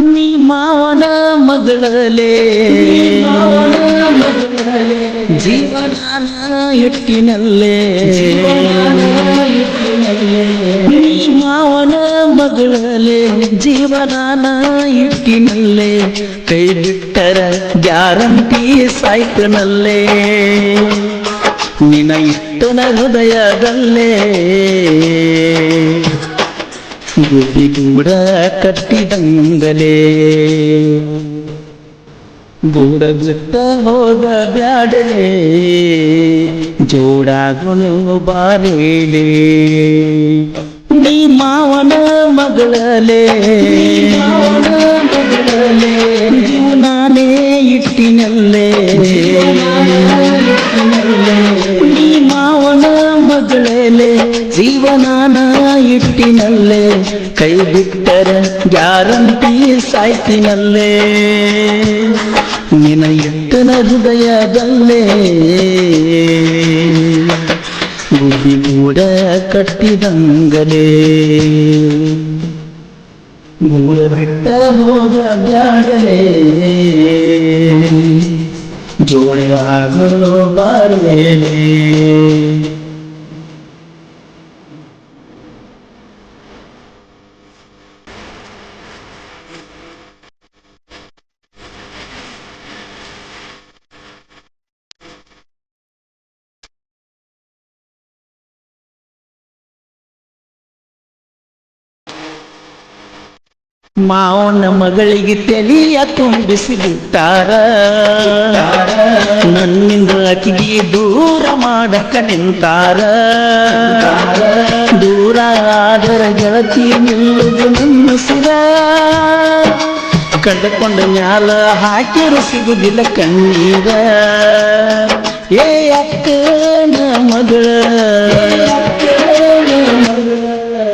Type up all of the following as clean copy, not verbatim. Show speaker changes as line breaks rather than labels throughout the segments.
ನೀ ಮಾವನ ಮಗಳೇ ಜೀವನ ಇಟ್ಟಿನಲ್ಲೇ ನೀ ಮಾವನ ಮಗಳೇ ಜೀವನಾನ ಇಟ್ಟಿನಲ್ಲೇ ಕೈ ಬಿಟ್ಟರ ಗ್ಯಾರಂಟಿ ಸಾಯ್ತನಲ್ಲೇ ನಿನ ಇಟ್ಟನ ಹೃದಯದಲ್ಲೇ ಗುಡಿಗೂಡ ಕಟ್ಟಿದಂಗಲೇ ಗೂಡ ಬಿಟ್ಟ ಹೋದ ಬ್ಯಾಡಲೇ ಜೋಡಾಗುನು ಬಾರೇಲೇ ನೀ ಮಾವನ ಮಗಳೇ ಜೀವನಾನೇ ಇಟ್ಟಿನಲ್ಲೇ ನೀ ಮಾವನ ಮಗಳೇ ಜೀವನಾನ ಇಟ್ಟಿನಲ್ಲೇ ಕೈ ಬಿಟ್ಟರ ಗ್ಯಾರಂಟಿ ಸಾಯ್ತಿನಲ್ಲೇ ನಿನ ಇಟ್ಟನ ಹೃದಯದಲ್ಲೇ ಗುಡಿಗೂಡ ಕಟ್ಟಿದಂಗಲೇ ಗೂಡ ಬಿಟ್ಟ ಹೋದ ಬ್ಯಾಡಲೇ ಜೋಡಿಯಾಗಲು ಬಾರಲೇಲೇ ಮಾವನ ಮಗಳಿಗೆ ತೆಲಿಯ ತುಂಬಿಸಿ ಬಿಟ್ಟಾರ ನನ್ನಿಂದ ಆಕಿಗೆ ದೂರ ಮಾಡಕ ನಿಂತಾರ ದೂರ ಆದರ ಗೆಳತಿ ನಿಲ್ಲುದು ನಿನ್ನಿಸಿದ ಕಂಡುಕೊಂಡ ಮ್ಯಾಲ ಹಾಕಿರು ಸಿಗುದಿಲ್ಲ ಕಣ್ಣೀರ ಏ ಅಕ್ಕನ ಮಗಳ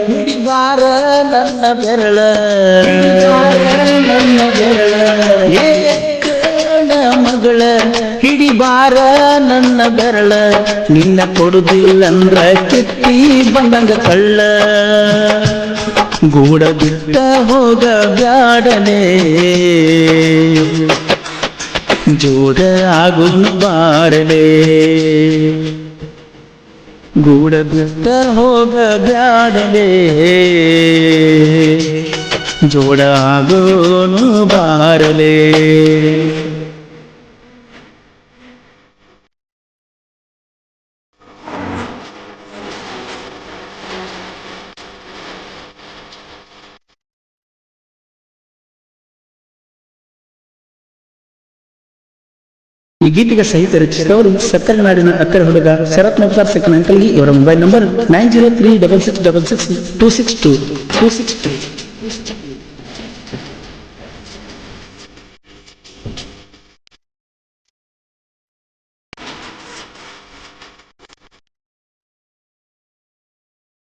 ಹಿಡಿದಾರ ನನ್ನ ಬೆರಳ ಏ ಅಕ್ಕನ ಮಗಳ ಹಿಡಿಬಾರ ನನ್ನ ಬೆರಳ ನಿನ್ನ ಕೊಡುದಿಲ್ಲಂದ್ರ ಕಿತ್ತಿ ಬಂದಂಗ ಕಳ್ಳ ಗೂಡ ಬಿಟ್ಟ ಹೋಗ ಬ್ಯಾಡಲೇ ಜೋಡ ಆಗುನು ಬಾರಲೇ ಗೂಡ ಬಿಟ್ಟ ಹೋಗ ಬ್ಯಾಡಲೇ ಜೋಡ ಆಗೋನು ಬಾರಲೇ ಈ ಗೀತೆಗೆ ಸಾಹಿತ್ಯ ರಚಿಸಿದವರು ಸಕ್ಕರೆನಾಡಿನ ಅಕ್ಕರೆ ಹುಡುಗ ಶರತ್ ನೌಕರ್ ಸೆಕೆಂಡ್ ಅಂಕಲ್ಗಿ ಇವರ ಮೊಬೈಲ್ ನಂಬರ್ 9036662662.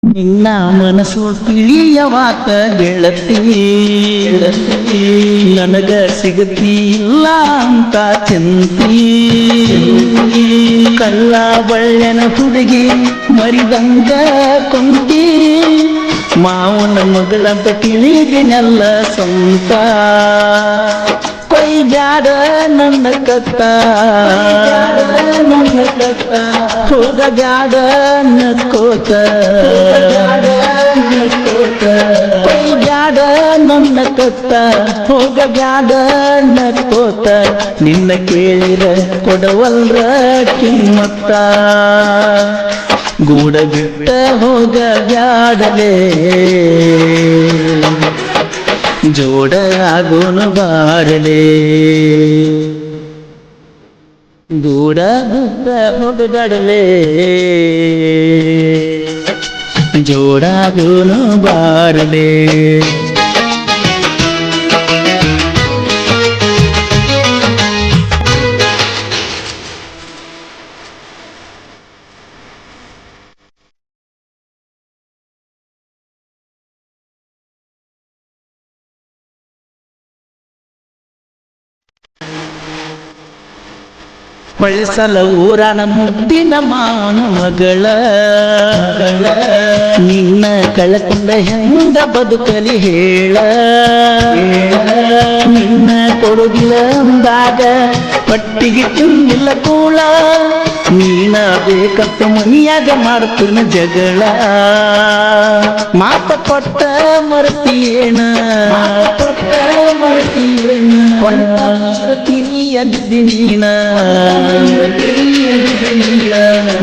ನಿನ್ನ ಮನಸ್ಸು ತಿಳಿಯವಾತ ಗೆಳತಿ ನನಗ ಸಿಗತಿಲ್ಲ ಅಂತ ಚಿಂತಿ ಕಲ್ಲ ಬಳ್ಳೆನ ಹುಡುಗಿ ಮರಿದಂಗ ಕುಂತಿ ಮಾವನ ಮಗಳಂತ ತಿಳಿದಿನೆಲ್ಲ ಸ್ವಂತ ಕೊಯ್ ಬ್ಯಾಡ ನನ್ನ ಕತ್ತ ಹೋಗ ಬ್ಯಾಡ ನಕ್ಕೋತ ಕೊಯ್ ಬ್ಯಾಡ ನನ್ನ ಕತ್ತ ಹೋಗ ಬ್ಯಾಡ ನಕ್ಕೋತ ನಿನ್ನ ಕೇಳಿರ ಕೊಡವಲ್ರ ಕಿಮ್ಮತ್ತ ಗೂಡ ಬಿಟ್ಟ ಹೋಗ ಬ್ಯಾಡಲೇ ಜೋಡ ಆಗೋನು ಬಾರಲೇ ಗೂಡ ಬಿಟ್ಟ ಹೋಗ ಬ್ಯಾಡಲೇ ಜೋಡ ಆಗೋನು ಬಾರಲೇ ಹೊಳ್ಸಲ ಊರನ ಮುದ್ದಿನ ಮಾನವಗಳ ನಿನ್ನ ಕಳಕೊಂಡ ಹೆಂಗ ಬದುಕಲಿ ಹೇಳ ನಿನ್ನ ಕೊಡುಗಿಲ್ಲ ಅಂದಾಗ ಪಟ್ಟಿಗೆ ತುಂಬಿಲ್ಲ ಕೂಳ ನೀನ ಬೇಕಂತ ಮನಿಯಾಗ ಮಾಡ್ತೀನ ಜಗಳ ಮಾತ ಕೊಟ್ಟ ಮರ್ತೀಯೇನ ನೀನ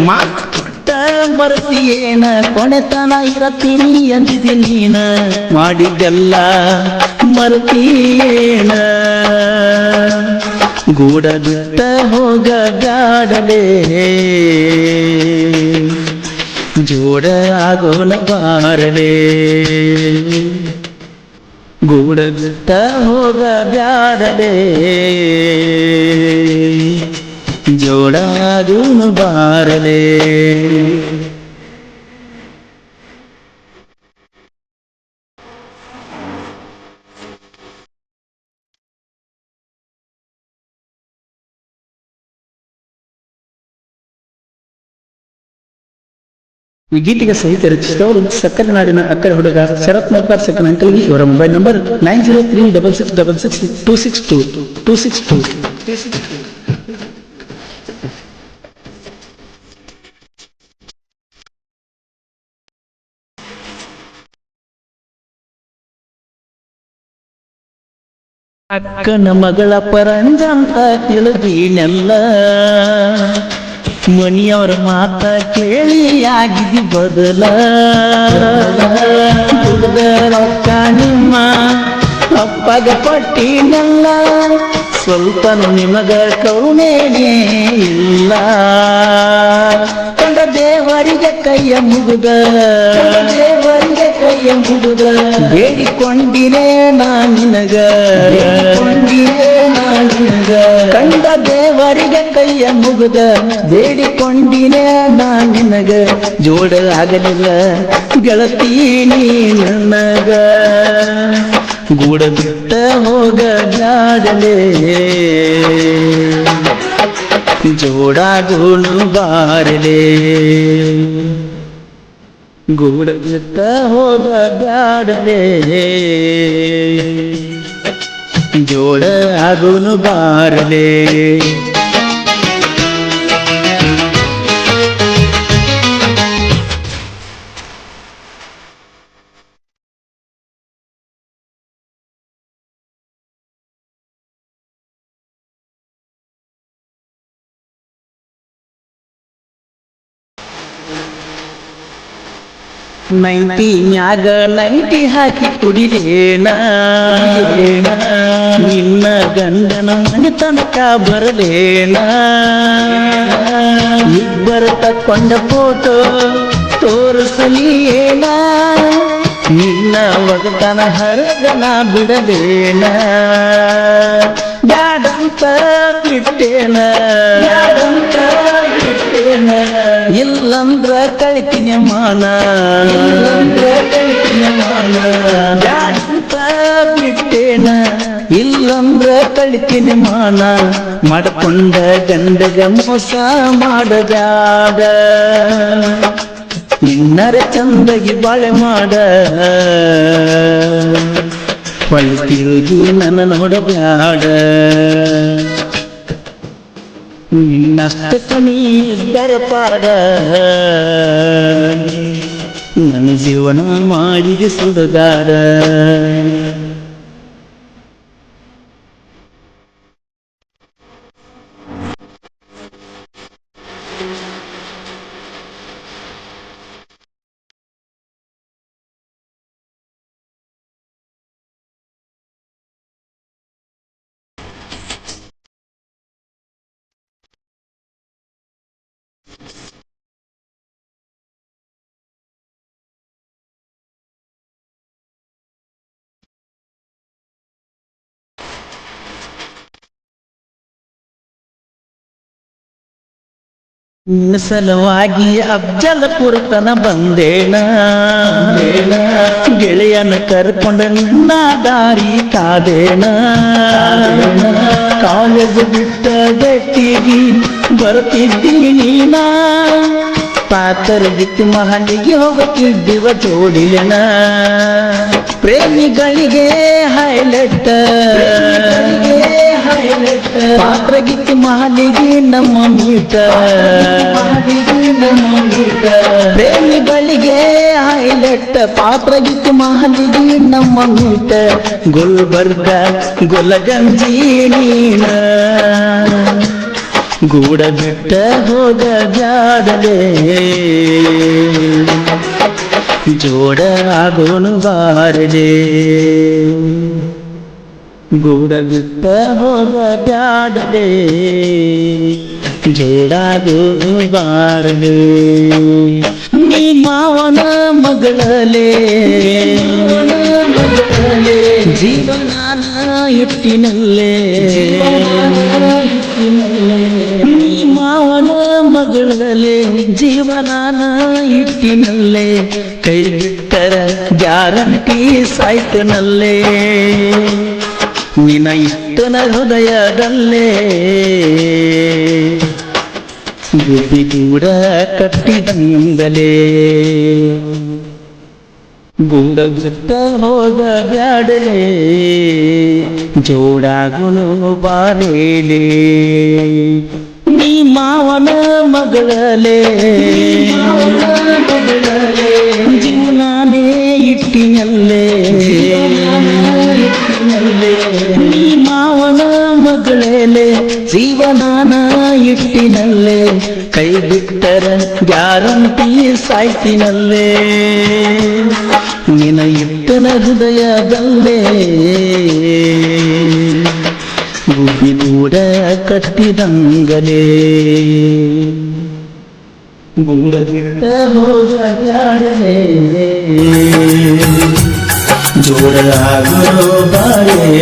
ಮಾತ ಕೊಟ್ಟ ಮರ್ತೀಯೇನ ಕೊನೆತನ ಇರತೀನಿ ಅಂದಿದಿ ನೀನ ಮಾಡಿದ್ದೆಲ್ಲ ಮರ್ತೀಯೇನ ಗೂಡ ಬಿಟ್ಟ ಹೋಗ ಗಾಡಲೇ ಜೋಡ ಆಗೋಣ ಬಾರಲೇ ಗೂಡ ಬಿಟ್ಟ ಹೋಗ ಬ್ಯಾಡಲೇ ಜೋಡ ಆಗೋಣ ಬಾರಲೇ ಈ ಗೀತೆಗೆ ಸಾಹಿತ್ಯ ರಚಿಸಿದವರು ಸಕ್ಕರೆ ನಾಡಿನ ಅಕ್ಕರೆ ಹುಡುಗ ಶರತ್ ಮೋಪಾರ್ ಸೆಕೆಂಡ್ ಅಂಕಲ್ಗಿ ಇವರ ಮೊಬೈಲ್ ನಂಬರ್ 9036666262. ಅಕ್ಕನ ಮಗಳ ಪರಂಜಂತ ತಿಳಿದೀನೆಲ್ಲ ಮನಿಯವರ ಮಾತ ಕೇಳಿ ಆಗಿದಿ ಬದಲ ರೊಕ್ಕ ನಿಮ್ಮ ಅಪ್ಪಗ ಪಟ್ಟಿನೆಲ್ಲ ಸ್ವಲ್ಪನು ನಿಮಗ ಕರುಣೆನೇ ಇಲ್ಲ ಕಂಡ ದೇವರಿಗೆ ಕೈಯ ಮುಗುದ ಬೇಡಿಕೊಂಡಿನೇ ನಿನಗ ಕಂಡ ದೇವರಿಗೆ ಕೈಯ ಮುಗುದ ಬೇಡಿಕೊಂಡಿನೇ ನಿನಗ ಜೋಡ ಆಗಲಿಲ್ಲ ಗೆಳತಿ ನೀ ನನಗ ಗೂಡ ಬಿಟ್ಟ ಹೋಗ ಜಾಡಲೇ ಜೋಡಾಗೋನು ಬಾರಲೇ ಗೂಡ ಬಿಟ್ಟ ಹೋಗ ಬ್ಯಾಡಲೇ ಜೋಡ ಆಗೋನು ಬಾರಲೇ ನೈಟಿ ಮ್ಯಾಗ ನೈಟಿ ಹಾಕಿ ಕುಡಿಲೇನ ನಿನ್ನ ಗಂಡನ ಮನೆ ತನಕ ಬರಲೇನ ಇಬ್ಬರ ತಕ್ಕೊಂಡ ಫೋಟೋ ತೋರಿಸಲಿಯೇನ ನಿನ್ನ ಒಗತನ ಹರಗನ ಬಿಡಲೇನ ಬ್ಯಾಡಂತ ಬಿಟ್ಟೇನ ಇಲ್ಲಂದ್ರ ಕಳಿತೀನಿ ಮಾನ ಬ್ಯಾಡಂತ ಬಿಟ್ಟೇನ ಇಲ್ಲಂದ್ರ ಕಳಿತೀನಿ ಮಾನ ಮಾಡ್ಕೊಂಡ ಗಂಡಗ ಮೋಸ ಮಾಡಬ್ಯಾಡ ನಿನ್ನರ ಚಂದಗಿ ಬಾಳೆ ಮಾಡ ಹೊಳ್ಳಿ ತಿರುಗಿ ನನ್ನ ನೋಡಬ್ಯಾಡ ನಿನ್ನಷ್ಟಕ್ಕ ನೀ ಇದ್ದರ ಪಾಡ ನನ್ನ ಜೀವನ ಮಾಡಿದ ಸುಡುಗಾರ ನಿನ್ನ ಸಲುವಾಗಿ ಅಫ್ಜಲ್ಪುರತನ ಬಂದೇನ ಗೆಳೆಯನ ಕರ್ಕೊಂಡ ನಿನ್ನ ದಾರಿ ಕಾದೇನ ಕಾಲೇಜ್ ಬಿಟ್ಟ ಗಟ್ಟಿಗಿ ಬರ್ತಿದ್ದಿ ನೀನ ಪಾತರದಿತ್ತು ಮಹಲಿಗೆ ಹೋಗುತ್ತಿದ್ದಿವ ಜೋಡಿಲೆನ ಪ್ರೇಮಿಗಳಿಗೆ ಹೈಲೈಟ್ ಪಾತ್ರಗಿತ್ತು ಮಹಲಿಗೆ ನಮ್ಮ ಮೀಟ ಪ್ರೇಮಿಗಳಿಗೆ ಹೈಲೈಟ್ ಪಾತ್ರಗಿತ್ತು ಮಹಲಿಗೆ ನಮ್ಮ ಮೀಟ ಗುಲ್ಬರ್ಗ ಗುಲಗಂಜಿ ನೀನ ಗೂಡ ಬಿಟ್ಟ ಹೋದ ಜಾಡಲೆ ಜೋಡ ಆಗೋನು ಬಾರದೆ ಗೂಡ ಬಿಟ್ಟ ಹೋದ ಜಾಡಲೆ ಜೋಡಾಗೋನು ಬಾರದೆ ನೀ ಮಾವನ ಮಗಳಲೆ ಜೀವನಾನ ಇಟ್ಟಿನಲ್ಲೇ ನೀ ಮಾವನ ಮಗಳಲೆ ಜೀವನಾನ ಇಟ್ಟಿನಲ್ಲೇ ಕೈ ಬಿಟ್ಟರ ಗ್ಯಾರಂಟಿ ಸಾಯ್ತನಲ್ಲೇ ನಿನ್ನ ಇಟ್ಟನ ಹೃದಯದಲ್ಲೇ ಗುಬ್ಬಿ ಕೂಡ ಕಟ್ಟಿದಂಗಲೇ ಗೂಡ ಬಿಟ್ಟ ಹೋದ ಬ್ಯಾಡಲೇ ಜೋಡಾಗುನು ಬಾರೇಲೆ ನೀ ಮಾವನ ಮಗಳಲೆ ಜೀವನಾನೇ ಇಟ್ಟಿನಲ್ಲೇ ನೀ ಮಾವನ ಮಗಳಲೆ ಜೀವನಾನ ಇಟ್ಟಿನಲ್ಲೇ ಕೈ ಬಿಟ್ಟರ ಗ್ಯಾರಂಟಿ ಸಾಯ್ತಿನಲ್ಲೇ ನಿನ ಇಟ್ಟನ ಹೃದಯದಲ್ಲೇ ಗುಬ್ಬಿ ಕೂಡ ಕಟ್ಟಿದಂಗಲೇ ಗೂಡ ಬಿಟ್ಟ ಹೋದ ಜಾಡಲೇ ಜೋಡಾಗೋ ಬಾಳೆ